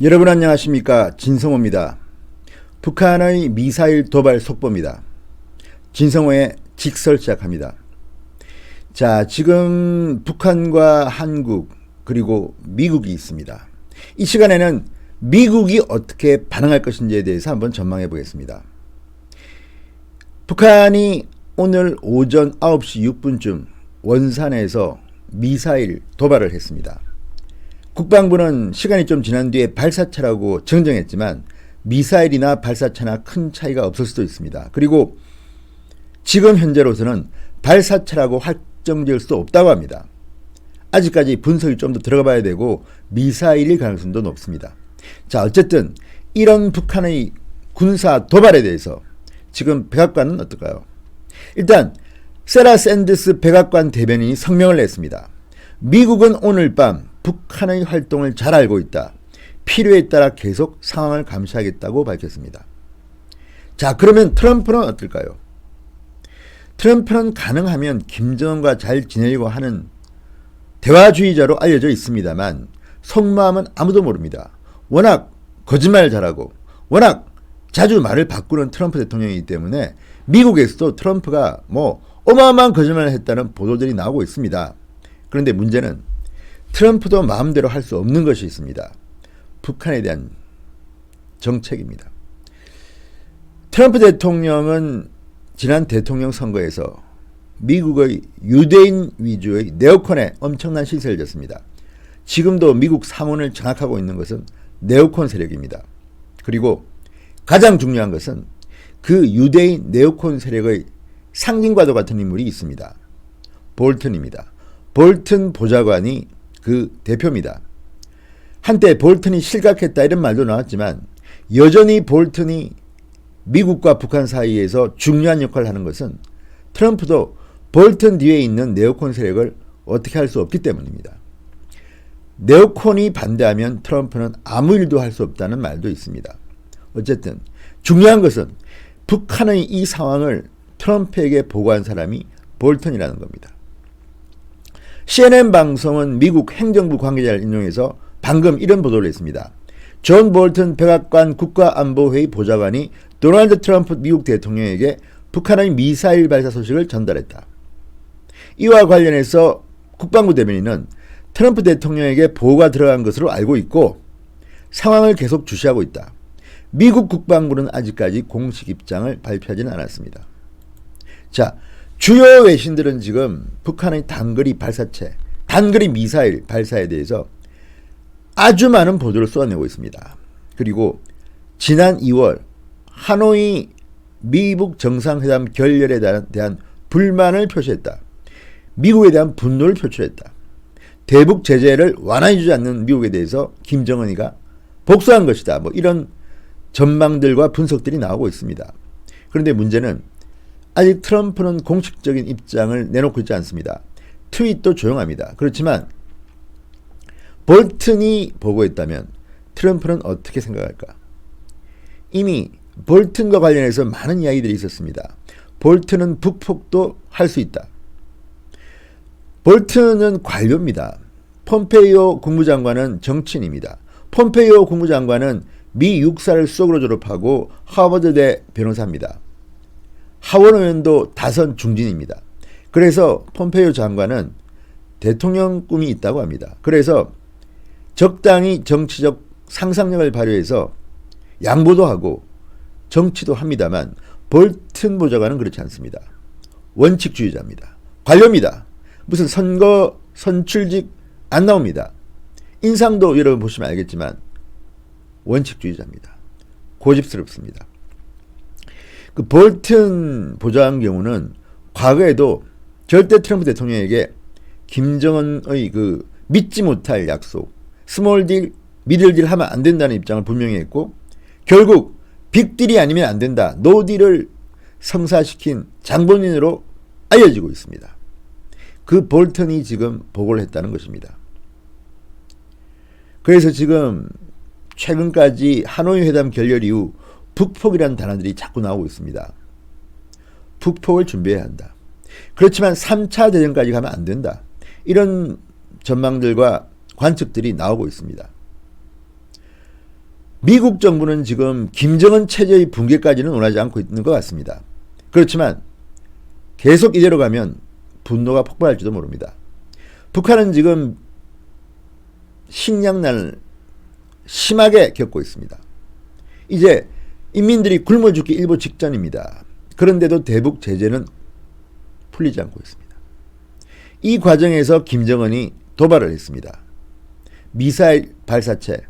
여러분 안녕하십니까, 진성호입니다. 북한의 미사일 도발 속보입니다. 진성호의 직설 시작합니다. 자, 지금 북한과 한국 그리고 미국이 있습니다. 이 시간에는 미국이 어떻게 반응할 것인지에 대해서 한번 전망해 보겠습니다. 북한이 오늘 오전 9시 6분쯤 원산에서 미사일 도발을 했습니다. 국방부는 시간이 좀 지난 뒤에 발사체라고 정정했지만 미사일이나 발사체나 큰 차이가 없을 수도 있습니다. 그리고 지금 현재로서는 발사체라고 확정지을 수 없다고 합니다. 아직까지 분석이 좀 더 들어가 봐야 되고 미사일일 가능성도 높습니다. 자, 어쨌든 이런 북한의 군사 도발에 대해서 지금 백악관은 어떨까요? 일단 세라 샌더스 백악관 대변인이 성명을 냈습니다. 미국은 오늘 밤 북한의 활동을 잘 알고 있다. 필요에 따라 계속 상황을 감시하겠다고 밝혔습니다. 자, 그러면 트럼프는 어떨까요? 트럼프는 가능하면 김정은과 잘 지내려고 하는 대화주의자로 알려져 있습니다만 속마음은 아무도 모릅니다. 워낙 거짓말 잘하고 워낙 자주 말을 바꾸는 트럼프 대통령이기 때문에 미국에서도 트럼프가 어마어마한 거짓말을 했다는 보도들이 나오고 있습니다. 그런데 문제는 트럼프도 마음대로 할 수 없는 것이 있습니다. 북한에 대한 정책입니다. 트럼프 대통령은 지난 대통령 선거에서 미국의 유대인 위주의 네오콘에 엄청난 시세를 졌습니다. 지금도 미국 상원을 장악하고 있는 것은 네오콘 세력입니다. 그리고 가장 중요한 것은 그 유대인 네오콘 세력의 상징과도 같은 인물이 있습니다. 볼튼입니다. 볼튼 보좌관이 그 대표입니다. 한때 볼튼이 실각했다 이런 말도 나왔지만 여전히 볼튼이 미국과 북한 사이에서 중요한 역할을 하는 것은 트럼프도 볼튼 뒤에 있는 네오콘 세력을 어떻게 할 수 없기 때문입니다. 네오콘이 반대하면 트럼프는 아무 일도 할 수 없다는 말도 있습니다. 어쨌든 중요한 것은 북한의 이 상황을 트럼프에게 보고한 사람이 볼튼이라는 겁니다. CNN 방송은 미국 행정부 관계자를 인용해서 방금 이런 보도를 했습니다. 존 볼튼 백악관 국가안보회의 보좌관이 도널드 트럼프 미국 대통령에게 북한의 미사일 발사 소식을 전달했다. 이와 관련해서 국방부 대변인은 트럼프 대통령에게 보고가 들어간 것으로 알고 있고 상황을 계속 주시하고 있다. 미국 국방부는 아직까지 공식 입장을 발표하지는 않았습니다. 자, 주요 외신들은 지금 북한의 단거리 발사체, 단거리 미사일 발사에 대해서 아주 많은 보도를 쏟아내고 있습니다. 그리고 지난 2월 하노이 미북 정상회담 결렬에 대한 불만을 표시했다. 미국에 대한 분노를 표출했다. 대북 제재를 완화해주지 않는 미국에 대해서 김정은이가 복수한 것이다. 이런 전망들과 분석들이 나오고 있습니다. 그런데 문제는 아직 트럼프는 공식적인 입장을 내놓고 있지 않습니다. 트윗도 조용합니다. 그렇지만 볼튼이 보고했다면 트럼프는 어떻게 생각할까? 이미 볼튼과 관련해서 많은 이야기들이 있었습니다. 볼튼은 북폭도 할 수 있다. 볼튼은 관료입니다. 폼페이오 국무장관은 정치인입니다. 폼페이오 국무장관은 미 육사를 수석으로 졸업하고 하버드대 변호사입니다. 하원 의원도 다선 중진입니다. 그래서 폼페이오 장관은 대통령 꿈이 있다고 합니다. 그래서 적당히 정치적 상상력을 발휘해서 양보도 하고 정치도 합니다만 볼튼 보좌관은 그렇지 않습니다. 원칙주의자입니다. 관료입니다. 무슨 선거 선출직 안 나옵니다. 인상도 여러분 보시면 알겠지만 원칙주의자입니다. 고집스럽습니다. 그 볼튼 보좌관 경우는 과거에도 절대 트럼프 대통령에게 김정은의 그 믿지 못할 약속, 스몰 딜, 미들 딜 하면 안 된다는 입장을 분명히 했고 결국 빅딜이 아니면 안 된다, 노딜을 성사시킨 장본인으로 알려지고 있습니다. 그 볼튼이 지금 보고를 했다는 것입니다. 그래서 지금 최근까지 하노이 회담 결렬 이후 북폭이라는 단어들이 자꾸 나오고 있습니다. 북폭을 준비해야 한다. 그렇지만 3차 대전까지 가면 안 된다. 이런 전망들과 관측들이 나오고 있습니다. 미국 정부는 지금 김정은 체제의 붕괴까지는 원하지 않고 있는 것 같습니다. 그렇지만 계속 이대로 가면 분노가 폭발할지도 모릅니다. 북한은 지금 식량난을 심하게 겪고 있습니다. 이제 인민들이 굶어 죽기 일보 직전입니다. 그런데도 대북 제재는 풀리지 않고 있습니다. 이 과정에서 김정은이 도발을 했습니다. 미사일 발사체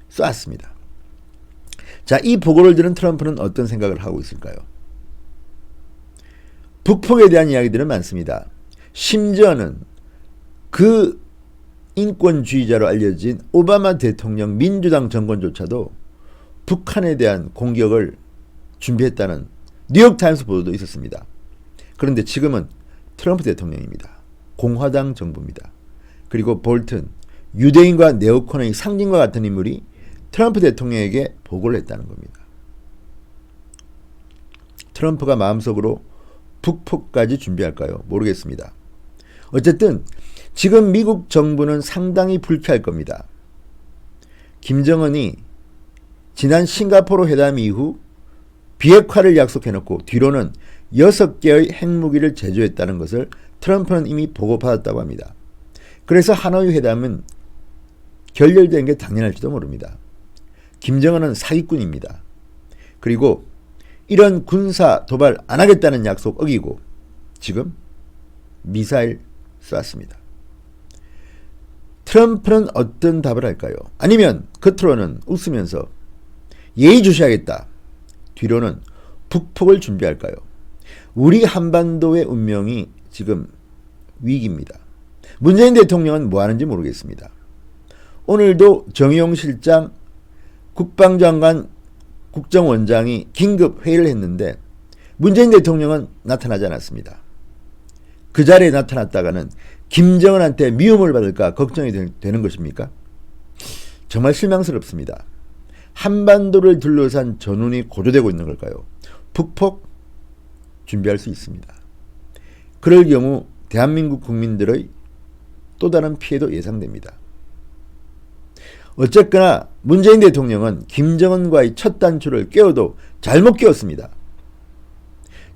쐈습니다. 자, 이 보고를 들은 트럼프는 어떤 생각을 하고 있을까요? 북폭에 대한 이야기들은 많습니다. 심지어는 그 인권주의자로 알려진 오바마 대통령 민주당 정권조차도 북한에 대한 공격을 준비했다는 뉴욕타임스 보도도 있었습니다. 그런데 지금은 트럼프 대통령입니다. 공화당 정부입니다. 그리고 볼튼, 유대인과 네오콘의 상징과 같은 인물이 트럼프 대통령에게 보고를 했다는 겁니다. 트럼프가 마음속으로 북폭까지 준비할까요? 모르겠습니다. 어쨌든 지금 미국 정부는 상당히 불쾌할 겁니다. 김정은이 지난 싱가포르 회담 이후 비핵화를 약속해놓고 뒤로는 6개의 핵무기를 제조했다는 것을 트럼프는 이미 보고받았다고 합니다. 그래서 하노이 회담은 결렬된 게 당연할지도 모릅니다. 김정은은 사기꾼입니다. 그리고 이런 군사 도발 안 하겠다는 약속 어기고 지금 미사일 쐈습니다. 트럼프는 어떤 답을 할까요? 아니면 겉으로는 웃으면서 예의주시하겠다. 뒤로는 북폭을 준비할까요? 우리 한반도의 운명이 지금 위기입니다. 문재인 대통령은 뭐 하는지 모르겠습니다. 오늘도 정의용 실장, 국방장관, 국정원장이 긴급 회의를 했는데 문재인 대통령은 나타나지 않았습니다. 그 자리에 나타났다가는 김정은한테 미움을 받을까 걱정이 되는 것입니까? 정말 실망스럽습니다. 한반도를 둘러싼 전운이 고조되고 있는 걸까요? 북폭 준비할 수 있습니다. 그럴 경우 대한민국 국민들의 또 다른 피해도 예상됩니다. 어쨌거나 문재인 대통령은 김정은과의 첫 단추를 깨워도 잘못 깨웠습니다.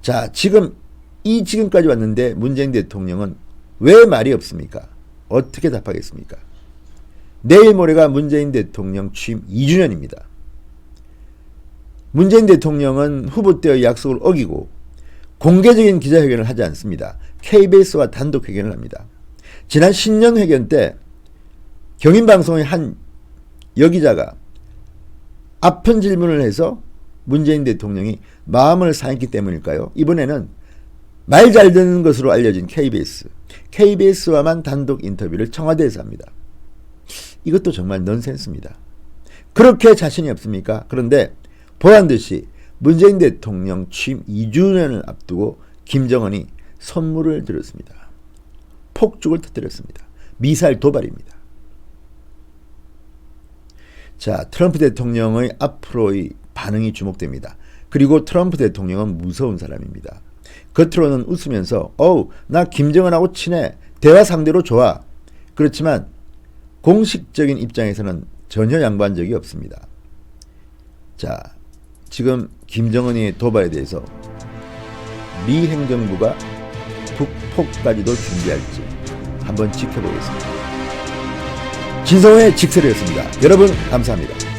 자, 지금까지 왔는데 문재인 대통령은 왜 말이 없습니까? 어떻게 답하겠습니까? 내일 모레가 문재인 대통령 취임 2주년입니다. 문재인 대통령은 후보 때의 약속을 어기고 공개적인 기자회견을 하지 않습니다. KBS와 단독 회견을 합니다. 지난 신년회견 때 경인방송의 한 여기자가 아픈 질문을 해서 문재인 대통령이 마음을 상했기 때문일까요? 이번에는 말 잘 듣는 것으로 알려진 KBS와만 단독 인터뷰를 청와대에서 합니다. 이것도 정말 넌센스입니다. 그렇게 자신이 없습니까? 그런데 보란듯이 문재인 대통령 취임 2주년을 앞두고 김정은이 선물을 드렸습니다. 폭죽을 터뜨렸습니다. 미사일 도발입니다. 자, 트럼프 대통령의 앞으로의 반응이 주목됩니다. 그리고 트럼프 대통령은 무서운 사람입니다. 겉으로는 웃으면서 나 김정은하고 친해. 대화 상대로 좋아. 그렇지만 공식적인 입장에서는 전혀 양보한 적이 없습니다. 자, 지금 김정은의 도발에 대해서 미 행정부가 북폭까지도 준비할지 한번 지켜보겠습니다. 진성호의 직설이었습니다. 여러분 감사합니다.